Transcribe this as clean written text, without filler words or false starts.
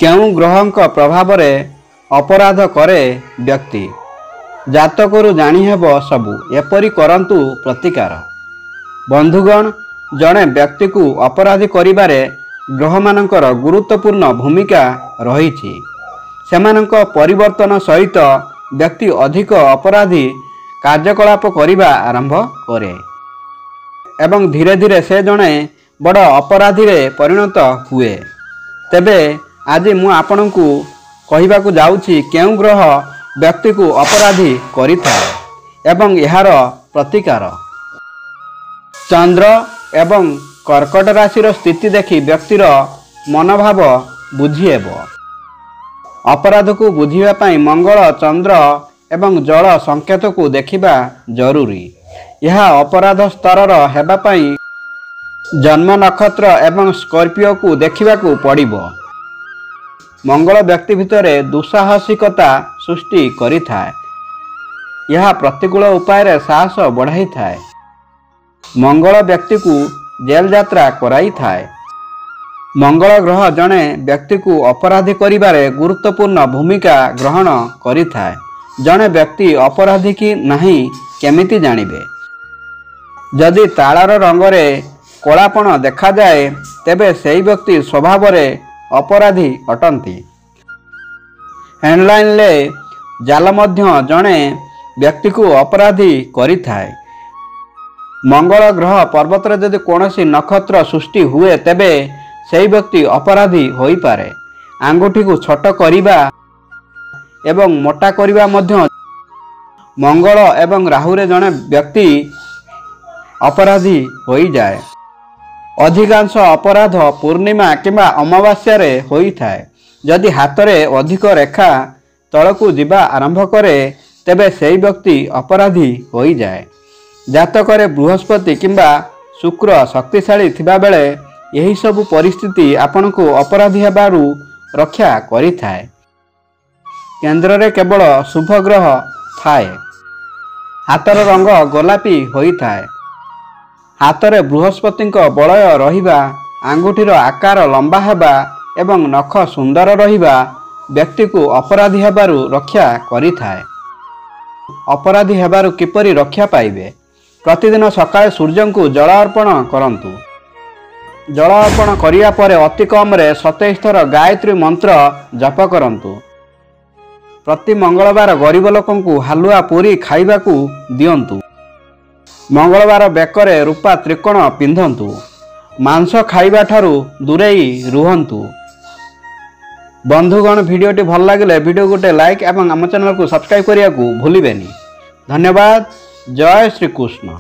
केउं ग्रहंक प्रभाव रे अपराध करे व्यक्ति जातकरू जाणीहेब सबु एपरी करंतु प्रतिकार। बंधुगण, जड़े व्यक्ति को अपराधी करिबारे ग्रहमानंकर गुरुत्वपूर्ण भूमिका रही। सेमानंक परिवर्तन सहित व्यक्ति अधिक अपराधी कार्यकलाप करिबा आरंभ करे एवं धीरे धीरे से जड़े बड़ अपराधी रे परिणत हुए। तेबे आज मु आपनकु कहिबाकु जाउछि केउं ग्रह व्यक्ति को अपराधी करिथाए एवं यार प्रतिकार। चंद्र एवं कर्कट राशि स्थिति देखि व्यक्तिर मनोभाव बुझीहेब। अपराध को बुझीबा पई मंगल, चंद्र एवं जल संकेत को देखिबा जरूरी। यह अपराध स्तर हेबा पई जन्म नक्षत्र एवं स्कॉर्पियो को देखिबा को पड़िबो। मंगल व्यक्ति भितर दुस्साहसिकता सृष्टि करिथाए। यह प्रतिकूल उपाय रे साहस बढ़ाई थाए। मंगल व्यक्ति को जेल यात्रा कराई थाए। मंगल ग्रह जड़े व्यक्ति को अपराधी करिबारे गुरुत्वपूर्ण भूमिका ग्रहण करिथाए। जड़े व्यक्ति अपराधी की नहीं केमिति जानिबे? जदि तालार रंगरे कलापण देखा जाए तेबे सेही व्यक्ति स्वभाव रे अपराधी अटंती। हेडलाइन ले जाल मध्य जड़े व्यक्ति को अपराधी करिथाए। मंगल ग्रह पर्वत रे यदि कोनोसी नक्षत्र सृष्टि हुए तेबे सेही व्यक्ति अपराधी होई पारे। आंगुठी को छोट करिबा एवं मोटा करिबा मध्य मंगल एवं राहु रे जड़े व्यक्ति अपराधी होई जाए। अधिकांश अपराध पूर्णिमा किंबा अमावास्या रे होई थाए। यदि हाथ रे अधिक रेखा तलकू जिबा आरंभ करे तेबे सेही व्यक्ति अपराधी होई जाए। जातक रे बृहस्पति किंबा शुक्र शक्तिशाली थिबा बेले यही सब परिस्थिति आपन को अपराधी हेबारू रक्षा करिथाए। केंद्र रे केवल शुभ ग्रह थाए। हाथर रंग गोलापी होई थाए। हाथरे बृहस्पति बलय रहिबा, आंगुठीर आकार लंबा हेबा एवं नख सुंदर रहिबा व्यक्ति को अपराधी हेबारू रक्षा करिथाए। अपराधी हेबारू किपरि रक्षा पाइबे? प्रतिदिन सकाळे सूर्य को जल अर्पण करंतु। जल अर्पण करिया परे अति कम रे 27 थर गायत्री मंत्र जप करंतु। प्रति मंगलवार गरीब लोकन को हालुआ पूरी खाइबाकू दियंतु। मंगलवार बेकरे रूपा त्रिकोण पिंधंतु। मांस खाइबा ठारू दूरेई रुहंतु। बंधुगण, वीडियोटी भल लागिले वीडियो गोटे लाइक एवं आम चैनल को सब्सक्राइब करिया को भूलिबेनी। धन्यवाद। जय श्री कृष्ण।